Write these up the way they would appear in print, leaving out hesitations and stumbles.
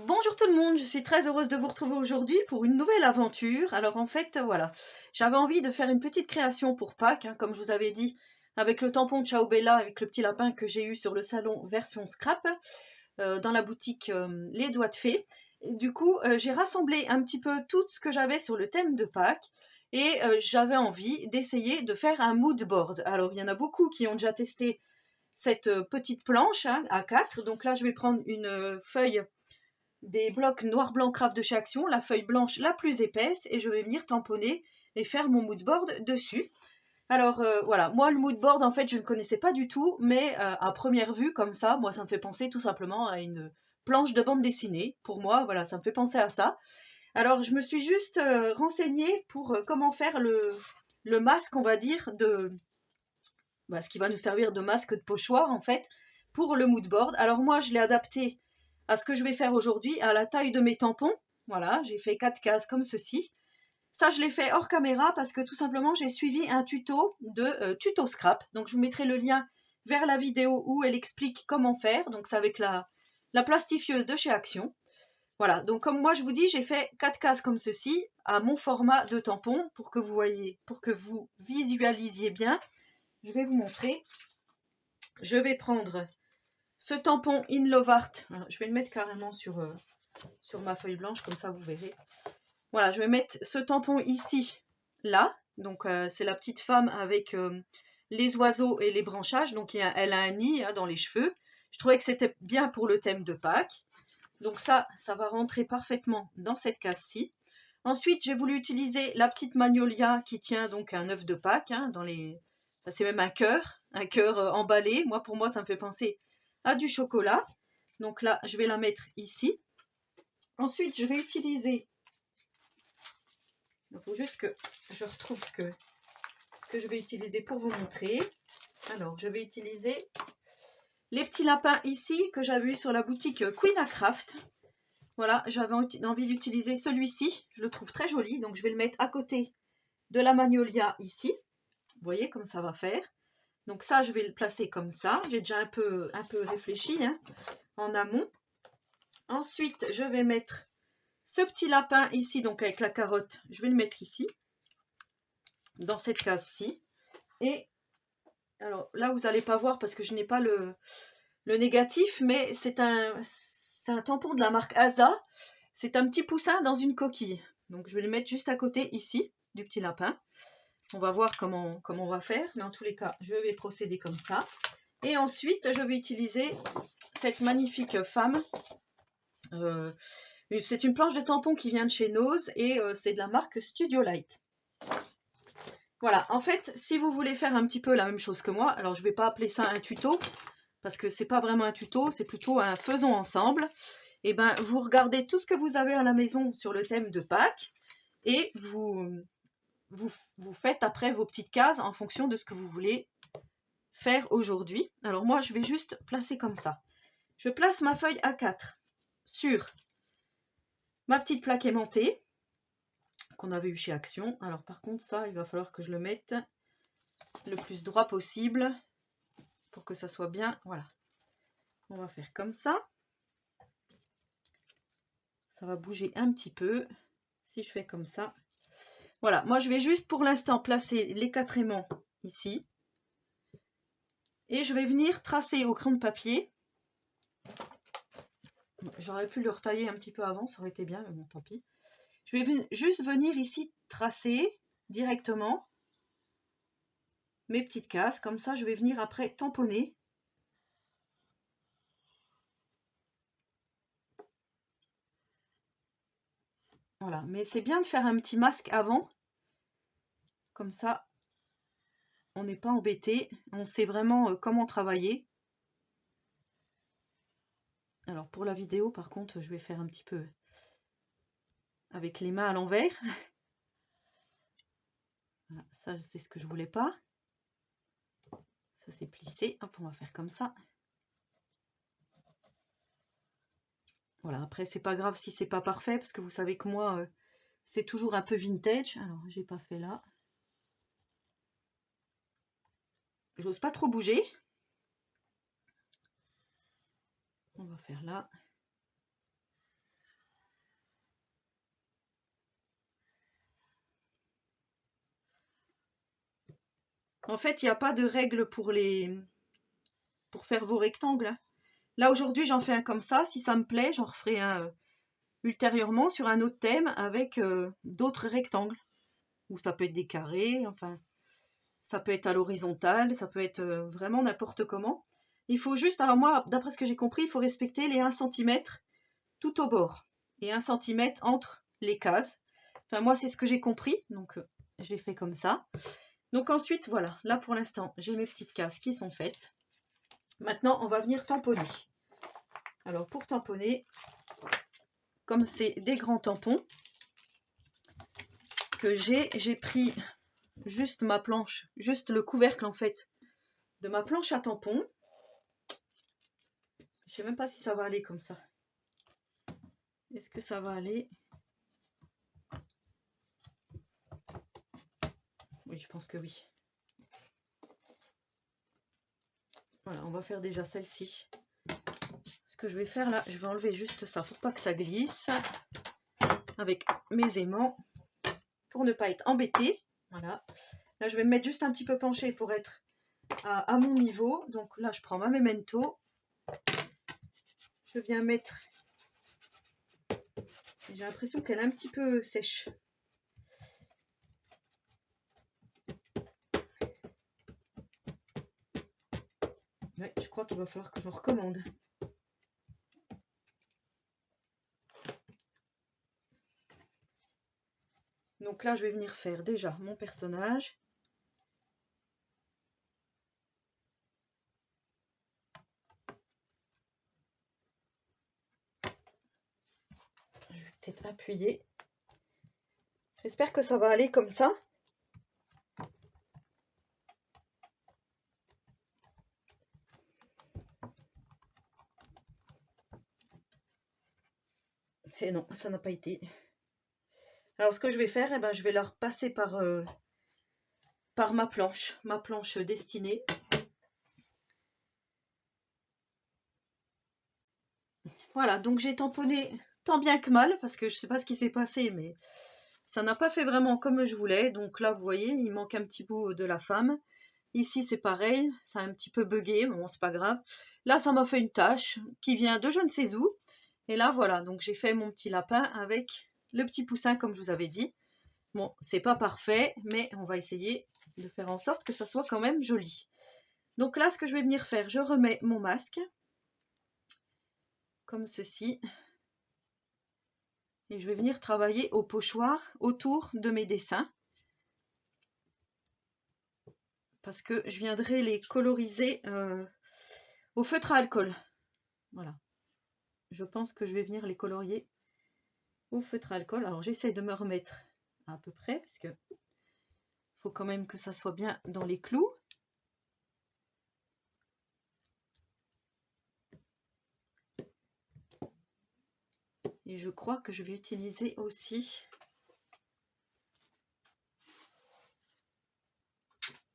Bonjour tout le monde, je suis très heureuse de vous retrouver aujourd'hui pour une nouvelle aventure. Alors en fait, voilà, j'avais envie de faire une petite création pour Pâques, comme je vous avais dit, avec le tampon de Ciao Bella, avec le petit lapin que j'ai eu sur le salon version scrap, dans la boutique Les Doigts de Fée. Et du coup, j'ai rassemblé un petit peu tout ce que j'avais sur le thème de Pâques et j'avais envie d'essayer de faire un mood board. Alors il y en a beaucoup qui ont déjà testé cette petite planche à 4. Donc là, je vais prendre une feuille des blocs noir blanc craft de chez Action, la feuille blanche la plus épaisse, et je vais venir tamponner et faire mon mood board dessus. Alors voilà, moi le mood board en fait je ne connaissais pas du tout, mais à première vue comme ça, moi ça me fait penser tout simplement à une planche de bande dessinée. Pour moi, voilà, ça me fait penser à ça. Alors je me suis juste renseignée pour comment faire le masque, on va dire, ce qui va nous servir de masque de pochoir en fait, pour le mood board. Alors moi je l'ai adapté à ce que je vais faire aujourd'hui, à la taille de mes tampons. Voilà, j'ai fait 4 cases comme ceci. Ça, je l'ai fait hors caméra parce que tout simplement, j'ai suivi un tuto de tuto scrap. Donc, je vous mettrai le lien vers la vidéo où elle explique comment faire. Donc, c'est avec la plastifieuse de chez Action. Voilà, donc comme moi, je vous dis, j'ai fait 4 cases comme ceci, à mon format de tampon, pour que vous voyez, pour que vous visualisiez bien. Je vais vous montrer. Je vais prendre ce tampon In Love Art. Alors, je vais le mettre carrément sur ma feuille blanche, comme ça vous verrez. Voilà, je vais mettre ce tampon ici, là. Donc c'est la petite femme avec les oiseaux et les branchages. Donc elle a un nid dans les cheveux. Je trouvais que c'était bien pour le thème de Pâques. Donc ça va rentrer parfaitement dans cette case-ci. Ensuite, j'ai voulu utiliser la petite magnolia qui tient donc un œuf de Pâques. Enfin, c'est même un cœur emballé. Pour moi, ça me fait penser à du chocolat. Donc là, je vais la mettre ici. Ensuite, je vais utiliser. Il faut juste que je retrouve ce que je vais utiliser pour vous montrer. Alors, je vais utiliser les petits lapins ici que j'avais eu sur la boutique Queen à Craft. Voilà, j'avais envie d'utiliser celui-ci. Je le trouve très joli, donc je vais le mettre à côté de la magnolia ici. Vous voyez comme ça va faire. Donc ça, je vais le placer comme ça. J'ai déjà un peu réfléchi en amont. Ensuite, je vais mettre ce petit lapin ici, donc avec la carotte. Je vais le mettre ici, dans cette case-ci. Et alors là, vous n'allez pas voir parce que je n'ai pas le négatif, mais c'est un tampon de la marque Asa. C'est un petit poussin dans une coquille. Donc je vais le mettre juste à côté ici du petit lapin. On va voir comment on va faire, mais en tous les cas, je vais procéder comme ça. Et ensuite, je vais utiliser cette magnifique femme. C'est une planche de tampon qui vient de chez Nose et c'est de la marque Studio Light. Voilà, en fait, si vous voulez faire un petit peu la même chose que moi, alors je ne vais pas appeler ça un tuto, parce que c'est pas vraiment un tuto, c'est plutôt un faisons ensemble. Et ben, vous regardez tout ce que vous avez à la maison sur le thème de Pâques et vous faites après vos petites cases en fonction de ce que vous voulez faire aujourd'hui. Alors moi, je vais juste placer comme ça. Je place ma feuille A4 sur ma petite plaque aimantée qu'on avait eu chez Action. Alors par contre, ça, il va falloir que je le mette le plus droit possible pour que ça soit bien. Voilà. On va faire comme ça. Ça va bouger un petit peu. Si je fais comme ça. Voilà, moi je vais juste pour l'instant placer les 4 aimants ici. Et je vais venir tracer au crayon de papier. J'aurais pu le retailler un petit peu avant, ça aurait été bien, mais bon, tant pis. Je vais juste venir ici tracer directement mes petites cases. Comme ça, je vais venir après tamponner. Voilà, mais c'est bien de faire un petit masque avant. Comme ça, on n'est pas embêté. On sait vraiment comment travailler. Alors pour la vidéo, par contre, je vais faire un petit peu avec les mains à l'envers. Voilà, ça, c'est ce que je voulais pas. Ça, c'est plissé. Hop, on va faire comme ça. Voilà, après, c'est pas grave si c'est pas parfait, parce que vous savez que moi, c'est toujours un peu vintage. Alors, j'ai pas fait là. J'ose pas trop bouger. On va faire là. En fait, il n'y a pas de règle pour faire vos rectangles, hein. Là, aujourd'hui, j'en fais un comme ça. Si ça me plaît, j'en referai un ultérieurement sur un autre thème avec d'autres rectangles. Ou ça peut être des carrés, enfin, ça peut être à l'horizontale, ça peut être vraiment n'importe comment. Il faut juste, alors moi, d'après ce que j'ai compris, il faut respecter les 1 cm tout au bord et 1 cm entre les cases. Enfin, moi, c'est ce que j'ai compris, donc je l'ai fait comme ça. Donc ensuite, voilà, là pour l'instant, j'ai mes petites cases qui sont faites. Maintenant, on va venir tamponner. Alors pour tamponner, comme c'est des grands tampons que j'ai pris juste ma planche, juste le couvercle en fait de ma planche à tampons. Je sais même pas si ça va aller comme ça. Est-ce que ça va aller? Oui, je pense que oui. Voilà, on va faire déjà celle-ci. Ce que je vais faire là, je vais enlever juste ça pour pas que ça glisse avec mes aimants pour ne pas être embêtée. Voilà. Là, je vais me mettre juste un petit peu penchée pour être à mon niveau. Donc là, je prends ma memento. Je viens mettre. J'ai l'impression qu'elle est un petit peu sèche. Ouais, je crois qu'il va falloir que je recommande. Donc là, je vais venir faire déjà mon personnage. Je vais peut-être appuyer. J'espère que ça va aller comme ça. Et non, ça n'a pas été. Alors ce que je vais faire, eh ben, je vais la repasser par ma planche destinée. Voilà, donc j'ai tamponné tant bien que mal, parce que je ne sais pas ce qui s'est passé, mais ça n'a pas fait vraiment comme je voulais. Donc là, vous voyez, il manque un petit bout de la femme. Ici, c'est pareil, ça a un petit peu bugué, mais bon, c'est pas grave. Là, ça m'a fait une tache qui vient de je ne sais où. Et là, voilà, donc j'ai fait mon petit lapin avec le petit poussin, comme je vous avais dit. Bon, c'est pas parfait, mais on va essayer de faire en sorte que ça soit quand même joli. Donc là, ce que je vais venir faire, je remets mon masque, comme ceci. Et je vais venir travailler au pochoir autour de mes dessins. Parce que je viendrai les coloriser au feutre à alcool. Voilà. Je pense que je vais venir les colorier au feutre à alcool. Alors j'essaye de me remettre à peu près, parce que faut quand même que ça soit bien dans les clous. Et je crois que je vais utiliser aussi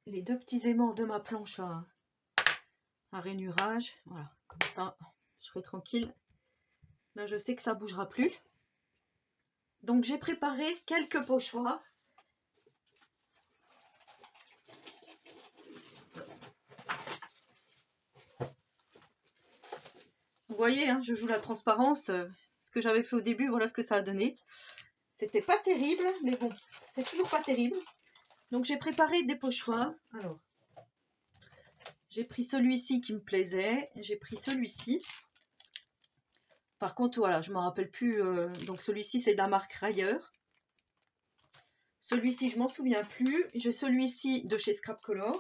les 2 petits aimants de ma planche à rainurage. Voilà, comme ça, je serai tranquille. Là, je sais que ça ne bougera plus. Donc, j'ai préparé quelques pochoirs. Vous voyez, hein, je joue la transparence. Ce que j'avais fait au début, voilà ce que ça a donné. C'était pas terrible, mais bon, c'est toujours pas terrible. Donc, j'ai préparé des pochoirs. Alors, j'ai pris celui-ci qui me plaisait. J'ai pris celui-ci. Par contre, voilà, je ne me rappelle plus. Donc, celui-ci, c'est de la marque Rayer. Celui-ci, je m'en souviens plus. J'ai celui-ci de chez Scrap Color.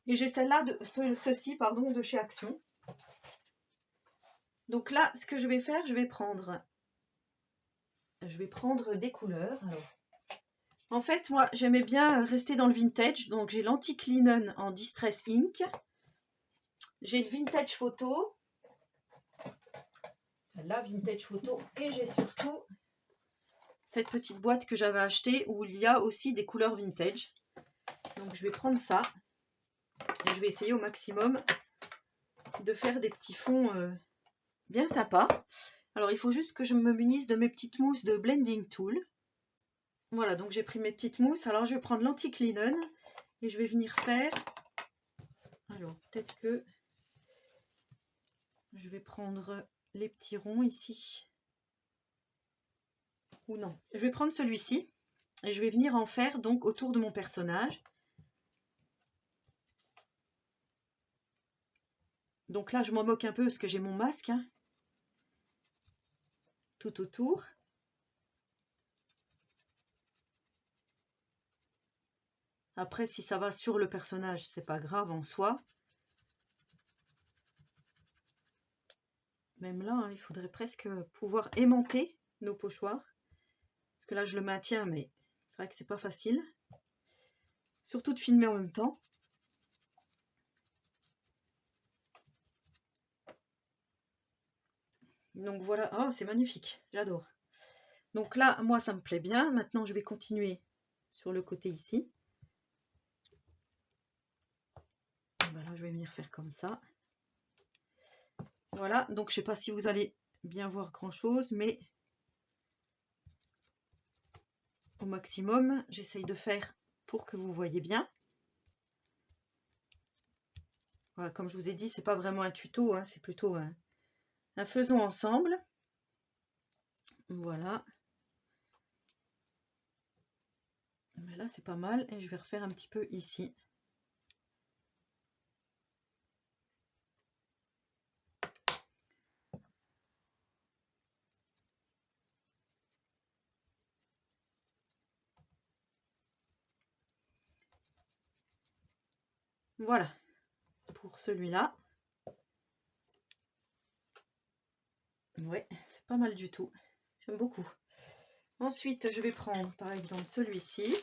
Et j'ai celle-là, ceci, pardon, de chez Action. Donc là, ce que je vais faire, je vais prendre des couleurs. Alors, en fait, moi, j'aimais bien rester dans le vintage. Donc, j'ai l'Antique Linen en Distress Ink. J'ai le Vintage Photo. La Vintage Photo. Et j'ai surtout cette petite boîte que j'avais achetée où il y a aussi des couleurs vintage. Donc, je vais prendre ça. Et je vais essayer au maximum de faire des petits fonds bien sympas. Alors, il faut juste que je me munisse de mes petites mousses de Blending Tool. Voilà, donc j'ai pris mes petites mousses. Alors, je vais prendre l'Antique Linen. Et je vais venir faire... Alors, peut-être que je vais prendre les petits ronds ici. Ou non, je vais prendre celui-ci. Et je vais venir en faire donc autour de mon personnage. Donc là, je m'en moque un peu parce que j'ai mon masque. Hein, tout autour. Après, si ça va sur le personnage, c'est pas grave en soi. Même là, hein, il faudrait presque pouvoir aimanter nos pochoirs. Parce que là, je le maintiens, mais c'est vrai que c'est pas facile. Surtout de filmer en même temps. Donc voilà, oh, c'est magnifique, j'adore. Donc là, moi, ça me plaît bien. Maintenant, je vais continuer sur le côté ici. Voilà, je vais venir faire comme ça. Voilà, donc je sais pas si vous allez bien voir grand chose, mais au maximum, j'essaye de faire pour que vous voyez bien. Voilà, comme je vous ai dit, c'est pas vraiment un tuto, hein, c'est plutôt un faisons ensemble. Voilà. Mais là, c'est pas mal et je vais refaire un petit peu ici. Voilà, pour celui-là. Ouais, c'est pas mal du tout. J'aime beaucoup. Ensuite, je vais prendre par exemple celui-ci.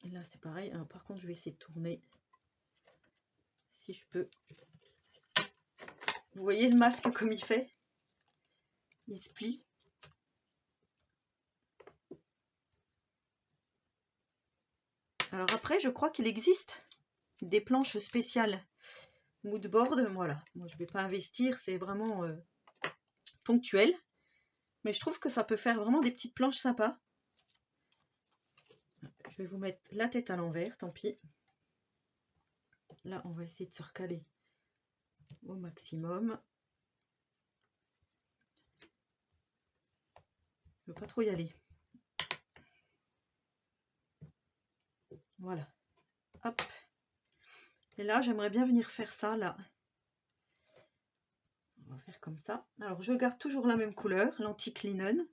Et là, c'est pareil. Alors, par contre, je vais essayer de tourner si je peux. Vous voyez le masque comme il fait? Il se plie. Alors après, je crois qu'il existe des planches spéciales moodboard. Voilà, moi je ne vais pas investir, c'est vraiment ponctuel. Mais je trouve que ça peut faire vraiment des petites planches sympas. Je vais vous mettre la tête à l'envers, tant pis. Là, on va essayer de se recaler au maximum. Je ne veux pas trop y aller. Voilà. Hop. Et là, j'aimerais bien venir faire ça, là. On va faire comme ça. Alors, je garde toujours la même couleur, l'antique linen.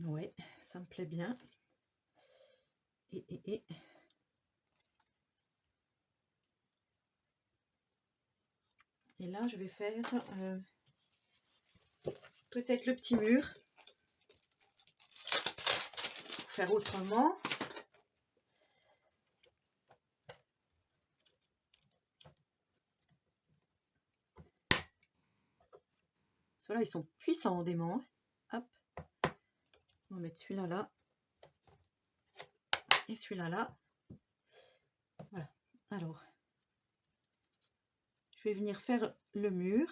Ouais, ça me plaît bien. Et là, je vais faire peut-être le petit mur. Faire autrement. Ceux-là, ils sont puissants, des aimants. Hop. On va mettre celui-là là. Et celui-là là. Voilà. Alors, je vais venir faire le mur.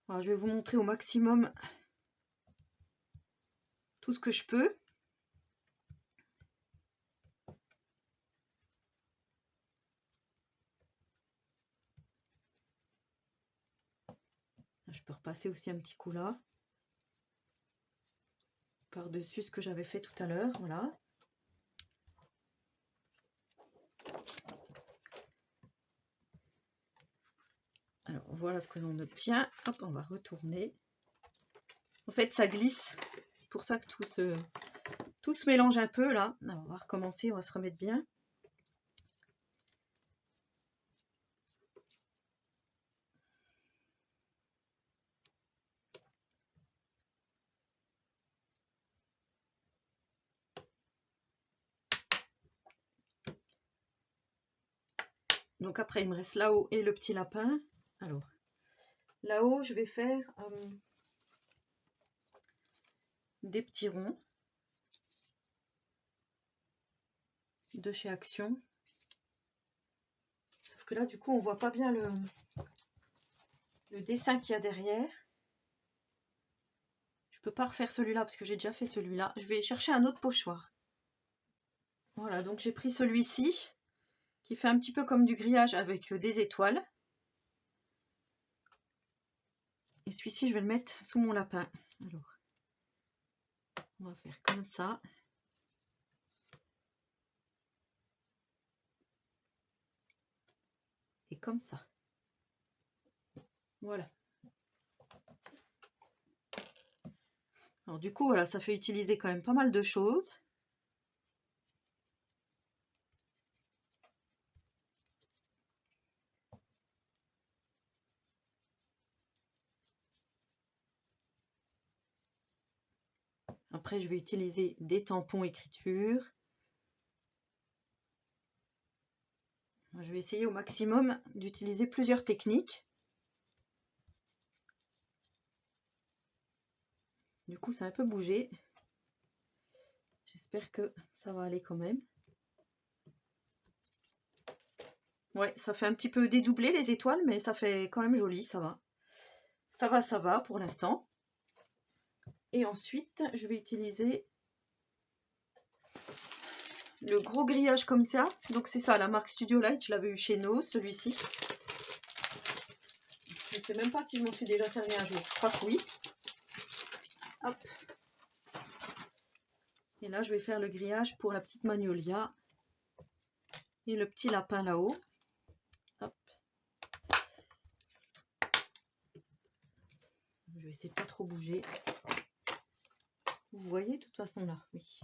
Alors, je vais vous montrer au maximum tout ce que je peux. Je peux repasser aussi un petit coup là. Par-dessus ce que j'avais fait tout à l'heure. Voilà. Alors, voilà ce que l'on obtient. Hop, on va retourner. En fait, ça glisse. C'est pour ça que tout se mélange un peu là. Alors, on va recommencer, on va se remettre bien. Donc après, il me reste là-haut et le petit lapin. Alors, là-haut, je vais faire des petits ronds de chez Action. Sauf que là, du coup, on voit pas bien le dessin qu'il y a derrière. Je peux pas refaire celui-là parce que j'ai déjà fait celui-là. Je vais chercher un autre pochoir. Voilà, donc j'ai pris celui-ci qui fait un petit peu comme du grillage avec des étoiles. Et celui-ci, je vais le mettre sous mon lapin. Alors, on va faire comme ça. Et comme ça. Voilà. Alors du coup, voilà, ça fait utiliser quand même pas mal de choses. Après, je vais utiliser des tampons écriture. Je vais essayer au maximum d'utiliser plusieurs techniques. Du coup, ça a un peu bougé. J'espère que ça va aller quand même. Ouais, ça fait un petit peu dédoublé les étoiles, mais ça fait quand même joli, ça va. Ça va pour l'instant. Et ensuite, je vais utiliser le gros grillage comme ça. Donc c'est ça, la marque Studio Light, je l'avais eu chez No, celui-ci. Je ne sais même pas si je m'en suis déjà servi un jour. Je crois que oui. Hop. Et là, je vais faire le grillage pour la petite magnolia et le petit lapin là-haut. Hop. Je vais essayer de pas trop bouger. Vous voyez, de toute façon là, oui.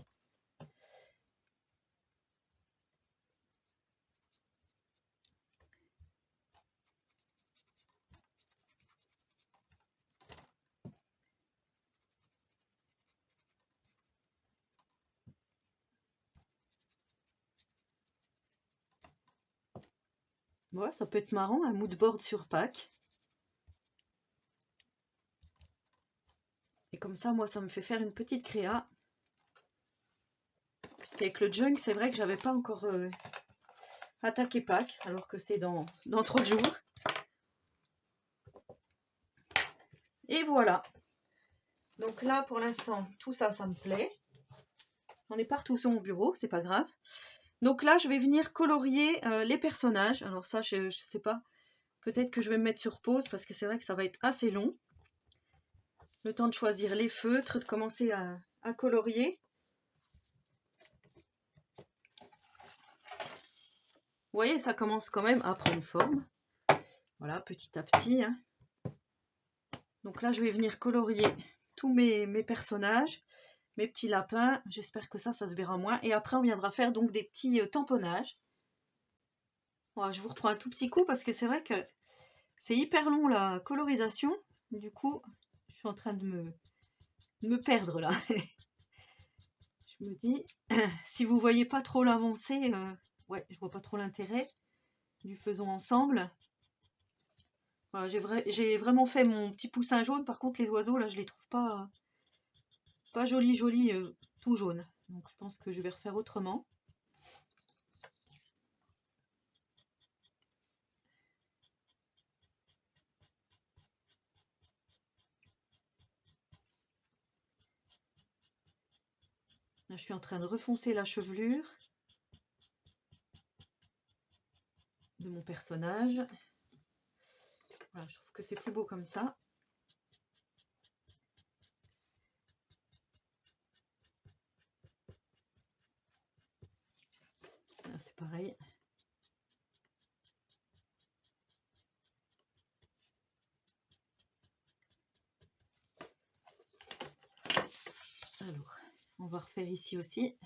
Voilà, ça peut être marrant, un mood board sur Pâques. Et comme ça, moi, ça me fait faire une petite créa. Puisqu'avec le junk, c'est vrai que j'avais pas encore attaqué Pâques, alors que c'est dans 3 jours. Et voilà. Donc là, pour l'instant, tout ça, ça me plaît. On est partout sur mon bureau, c'est pas grave. Donc là, je vais venir colorier les personnages. Alors ça, je sais pas. Peut-être que je vais me mettre sur pause parce que c'est vrai que ça va être assez long. Le temps de choisir les feutres, de commencer à colorier. Vous voyez, ça commence quand même à prendre forme. Voilà, petit à petit. Hein. Donc là, je vais venir colorier tous mes personnages, mes petits lapins. J'espère que ça se verra moins. Et après, on viendra faire donc des petits tamponnages. Voilà, je vous reprends un tout petit coup parce que c'est vrai que c'est hyper long la colorisation. Du coup, je suis en train de me perdre là. Je me dis, si vous voyez pas trop l'avancée, ouais, je vois pas trop l'intérêt du faisons ensemble. Voilà, j'ai vraiment fait mon petit poussin jaune. Par contre, les oiseaux, là, je les trouve pas jolis, tout jaune. Donc, je pense que je vais refaire autrement. Là, je suis en train de refoncer la chevelure de mon personnage. Voilà, je trouve que c'est plus beau comme ça. Là, c'est pareil. Alors, on va refaire ici aussi.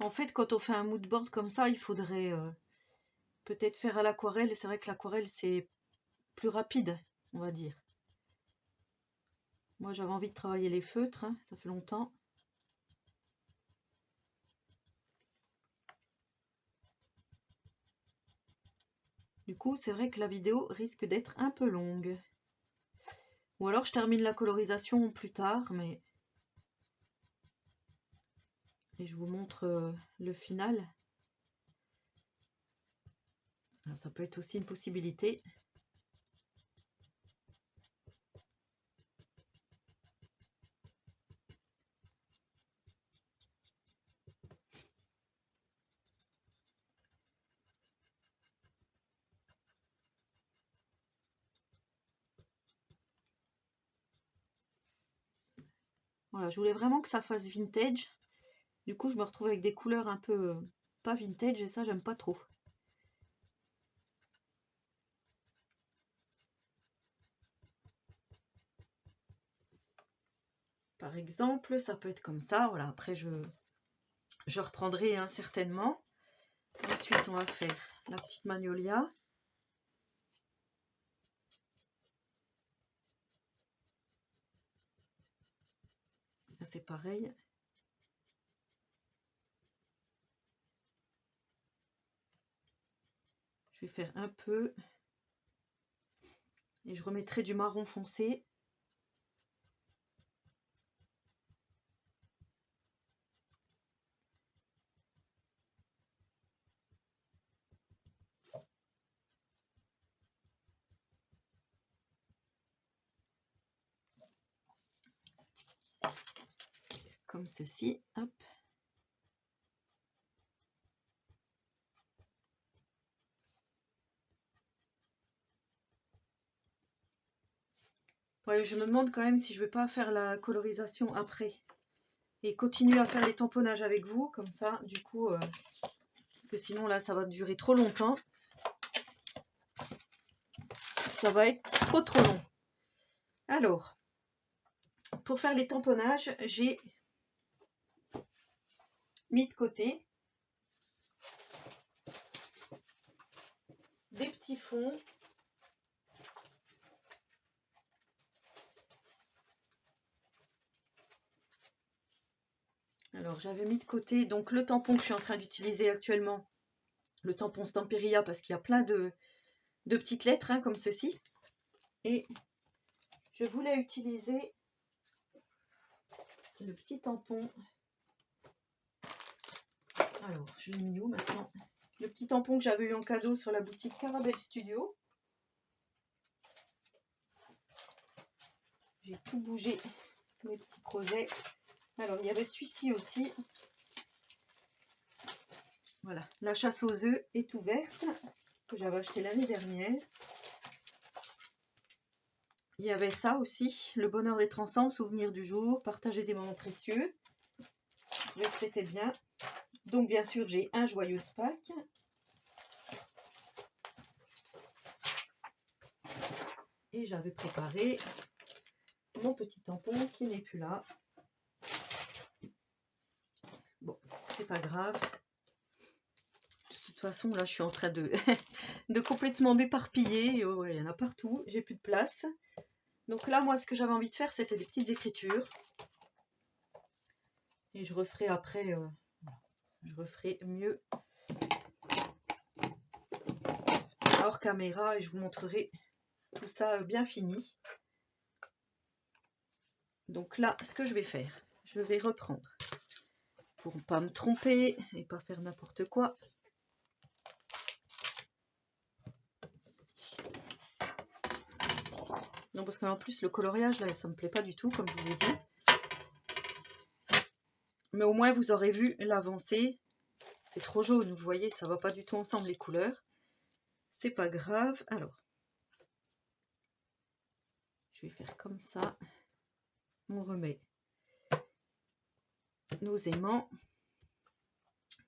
En fait, quand on fait un mood board comme ça, il faudrait peut-être faire à l'aquarelle. Et c'est vrai que l'aquarelle, c'est plus rapide, on va dire. Moi, j'avais envie de travailler les feutres, hein, ça fait longtemps. Du coup, c'est vrai que la vidéo risque d'être un peu longue. Ou alors, je termine la colorisation plus tard, mais... Et je vous montre le final. Alors, ça peut être aussi une possibilité. Voilà, je voulais vraiment que ça fasse vintage. Du coup, je me retrouve avec des couleurs un peu pas vintage et ça, j'aime pas trop. Par exemple, ça peut être comme ça. Voilà, après, je reprendrai hein, certainement. Ensuite, on va faire la petite magnolia. C'est pareil. Je vais faire un peu. Et je remettrai du marron foncé. Comme ceci. Hop. Ouais, je me demande quand même si je vais pas faire la colorisation après. Et continuer à faire les tamponnages avec vous. Comme ça, du coup... parce que sinon, là, ça va durer trop longtemps. Ça va être trop long. Alors, pour faire les tamponnages, j'ai mis de côté des petits fonds. Alors, j'avais mis de côté donc le tampon que je suis en train d'utiliser actuellement, le tampon Stamperia, parce qu'il y a plein de petites lettres hein, comme ceci. Et je voulais utiliser le petit tampon. Alors, je l'ai mis où maintenant? Le petit tampon que j'avais eu en cadeau sur la boutique Caramel Studio. J'ai tout bougé, mes petits projets. Alors, il y avait celui-ci aussi. Voilà, la chasse aux œufs est ouverte, que j'avais acheté l'année dernière. Il y avait ça aussi, le bonheur d'être ensemble, souvenir du jour, partager des moments précieux. Je trouvais que c'était bien. Donc bien sûr, j'ai un joyeuse Pâques. Et j'avais préparé mon petit tampon qui n'est plus là. Bon, c'est pas grave. De toute façon, là, je suis en train de, de complètement m'éparpiller. Oh, ouais, il y en a partout. J'ai plus de place. Donc là, moi, ce que j'avais envie de faire, c'était des petites écritures. Et je referai après, je referai mieux hors caméra et je vous montrerai tout ça bien fini. Donc là, ce que je vais faire, je vais reprendre pour ne pas me tromper et pas faire n'importe quoi. Non, parce qu'en plus, le coloriage, là, ça me plaît pas du tout, comme je vous ai dit. Mais au moins, vous aurez vu l'avancée. C'est trop jaune, vous voyez, ça va pas du tout ensemble, les couleurs. C'est pas grave. Alors, je vais faire comme ça. On remet nos aimants.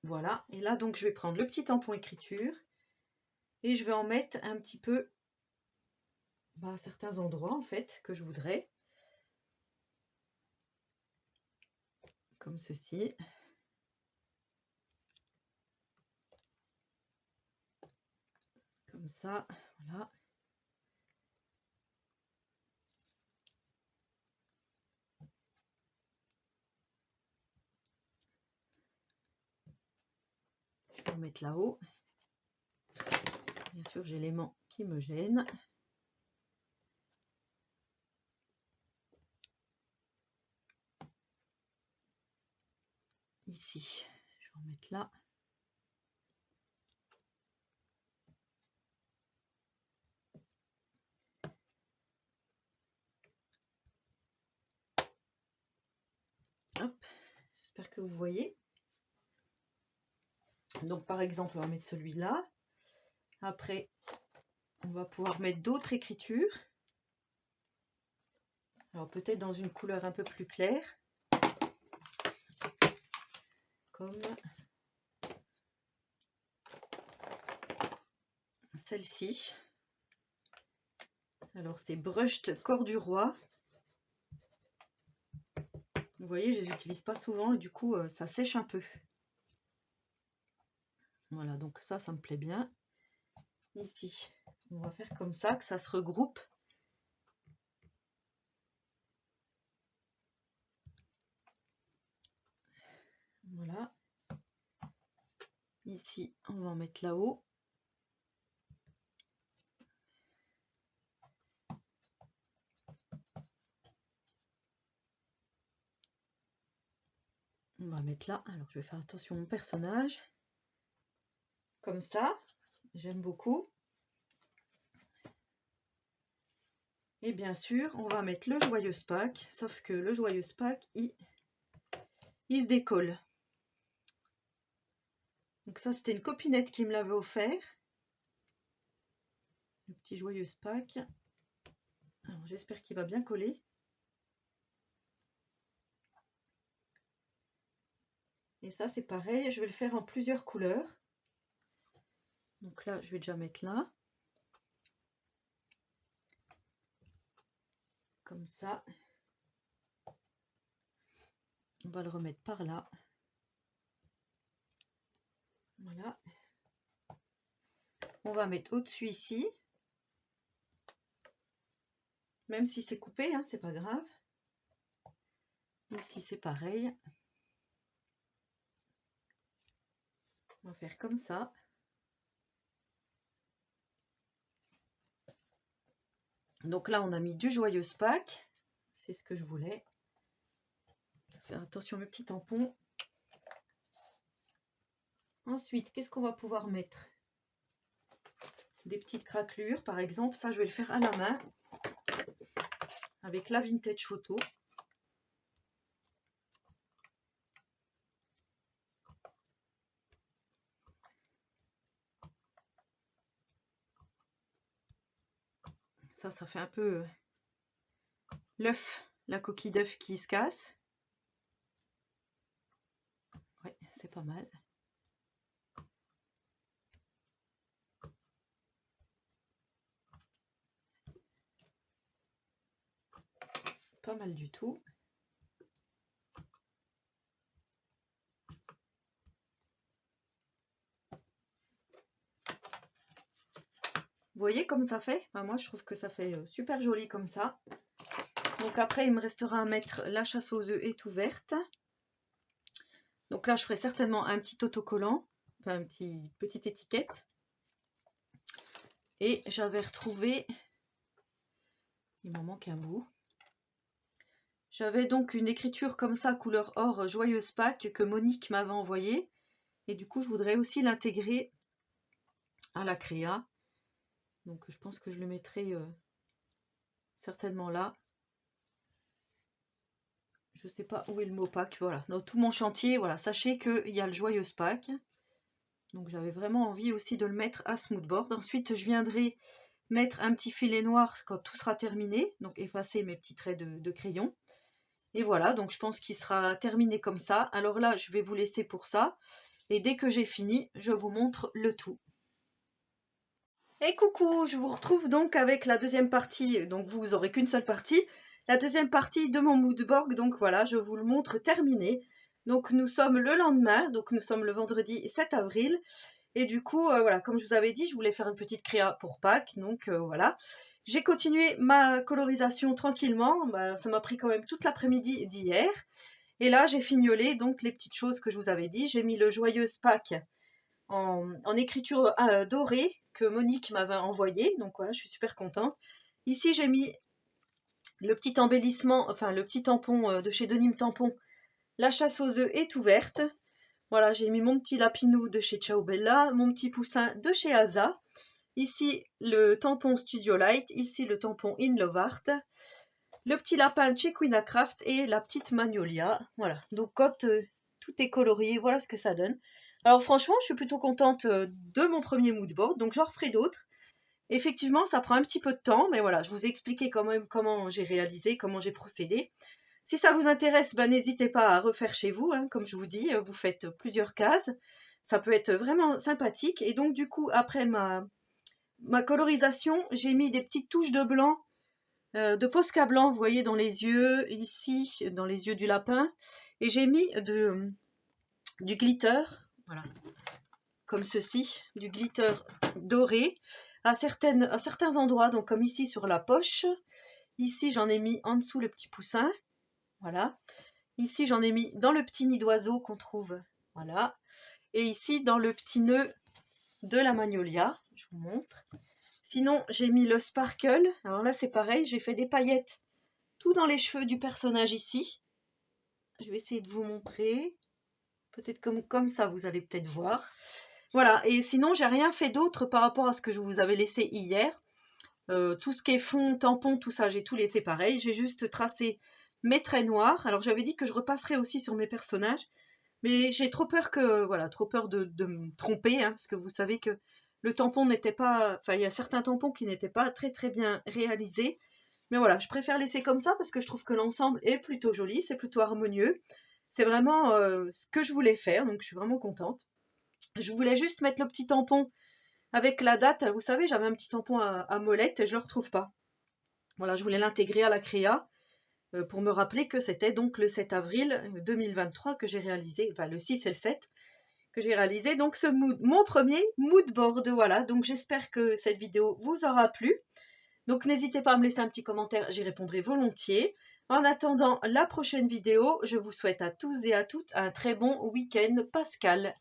Voilà. Et là, donc, je vais prendre le petit tampon écriture. Et je vais en mettre un petit peu à certains endroits, en fait, que je voudrais. Comme ceci. Comme ça, voilà. remettre là-haut. Bien sûr, j'ai l'aimant qui me gêne. Ici, je vais en mettre là. Hop, j'espère que vous voyez. Donc par exemple, on va mettre celui-là. Après, on va pouvoir mettre d'autres écritures. Alors peut-être dans une couleur un peu plus claire. Comme celle-ci. Alors c'est Brushed Corps du Roi. Vous voyez, je les utilise pas souvent et du coup ça sèche un peu. Voilà, donc ça me plaît bien. Ici, on va faire comme ça, que ça se regroupe. Voilà. Ici, on va en mettre là-haut. On va mettre là. Alors, je vais faire attention à mon personnage. Comme ça. J'aime beaucoup. Et bien sûr, on va mettre le joyeux Pâques. Sauf que le joyeux Pâques, il se décolle. Donc ça, c'était une copinette qui me l'avait offert. Le petit joyeux Pâques. Alors, j'espère qu'il va bien coller. Et ça, c'est pareil. Je vais le faire en plusieurs couleurs. Donc là, je vais déjà mettre là. Comme ça. On va le remettre par là. Voilà. On va mettre au-dessus ici. Même si c'est coupé, hein, c'est pas grave. Ici, c'est pareil. On va faire comme ça. Donc là, on a mis du joyeux Pâques. C'est ce que je voulais. Je vais faire attention à mes petits tampons. Ensuite, qu'est-ce qu'on va pouvoir mettre? Des petites craquelures, par exemple. Ça, je vais le faire à la main. Avec la Vintage Photo. Ça fait un peu l'œuf, la coquille d'œuf qui se casse. Ouais, c'est pas mal. Pas mal du tout. Vous voyez comme ça fait? Enfin, moi, je trouve que ça fait super joli comme ça. Donc après, il me restera à mettre la chasse aux œufs est ouverte. Donc là, je ferai certainement un petit autocollant, enfin une petite étiquette. Et j'avais retrouvé, il m'en manque un bout. J'avais donc une écriture comme ça, couleur or, joyeuse Pâques, que Monique m'avait envoyée. Et du coup, je voudrais aussi l'intégrer à la créa. Donc je pense que je le mettrai certainement là. Je ne sais pas où est le mot Pâques. Voilà, dans tout mon chantier, voilà, sachez qu'il y a le joyeuse Pâques. Donc j'avais vraiment envie aussi de le mettre à Smoothboard. Ensuite, je viendrai mettre un petit filet noir quand tout sera terminé. Donc effacer mes petits traits de crayon. Et voilà, donc je pense qu'il sera terminé comme ça. Alors là, je vais vous laisser pour ça. Et dès que j'ai fini, je vous montre le tout. Et coucou, je vous retrouve donc avec la deuxième partie. Donc vous aurez qu'une seule partie. La deuxième partie de mon moodboard. Donc voilà, je vous le montre terminé. Donc nous sommes le lendemain. Donc nous sommes le vendredi 7 avril. Et du coup, voilà, comme je vous avais dit, je voulais faire une petite créa pour Pâques. Donc voilà. J'ai continué ma colorisation tranquillement. Bah, ça m'a pris quand même toute l'après-midi d'hier. Et là, j'ai fignolé donc les petites choses que je vous avais dit. J'ai mis le joyeuse Pâques en écriture dorée que Monique m'avait envoyé. Donc voilà, je suis super contente. Ici, j'ai mis le petit embellissement, enfin le petit tampon de chez Denim Tampon. La chasse aux œufs est ouverte. Voilà, j'ai mis mon petit lapinou de chez Ciao Bella, mon petit poussin de chez Asa. Ici, le tampon Studio Light. Ici, le tampon In Love Art. Le petit lapin de chez Queen Craft et la petite magnolia. Voilà, donc quand tout est colorié, voilà ce que ça donne. Alors franchement, je suis plutôt contente de mon premier mood board, donc j'en referai d'autres. Effectivement, ça prend un petit peu de temps, mais voilà, je vous ai expliqué quand même comment j'ai réalisé, comment j'ai procédé. Si ça vous intéresse, ben, n'hésitez pas à refaire chez vous, hein, comme je vous dis, vous faites plusieurs cases. Ça peut être vraiment sympathique. Et donc du coup, après ma colorisation, j'ai mis des petites touches de blanc, de Posca blanc, vous voyez, dans les yeux, ici, dans les yeux du lapin. Et j'ai mis du glitter, voilà, comme ceci, du glitter doré, à certains endroits, donc comme ici sur la poche. Ici, j'en ai mis en dessous le petit poussin, voilà. Ici, j'en ai mis dans le petit nid d'oiseau qu'on trouve, voilà. Et ici, dans le petit nœud de la magnolia, je vous montre. Sinon, j'ai mis le sparkle. Alors là, c'est pareil, j'ai fait des paillettes tout dans les cheveux du personnage ici. Je vais essayer de vous montrer. Peut-être comme ça, vous allez peut-être voir. Voilà, et sinon, j'ai rien fait d'autre par rapport à ce que je vous avais laissé hier. Tout ce qui est fond, tampon, tout ça, j'ai tout laissé pareil. J'ai juste tracé mes traits noirs. Alors, j'avais dit que je repasserais aussi sur mes personnages. Mais j'ai trop peur voilà, trop peur de me tromper, hein, parce que vous savez que le tampon n'était pas, enfin, il y a certains tampons qui n'étaient pas très très bien réalisés. Mais voilà, je préfère laisser comme ça parce que je trouve que l'ensemble est plutôt joli, c'est plutôt harmonieux. C'est vraiment ce que je voulais faire, donc je suis vraiment contente. Je voulais juste mettre le petit tampon avec la date. Vous savez, j'avais un petit tampon à molette et je ne le retrouve pas. Voilà, je voulais l'intégrer à la créa pour me rappeler que c'était donc le 7 avril 2023 que j'ai réalisé, enfin le 6 et le 7 que j'ai réalisé donc mon premier mood board. Voilà, donc j'espère que cette vidéo vous aura plu. Donc n'hésitez pas à me laisser un petit commentaire, j'y répondrai volontiers. En attendant la prochaine vidéo, je vous souhaite à tous et à toutes un très bon week-end pascal.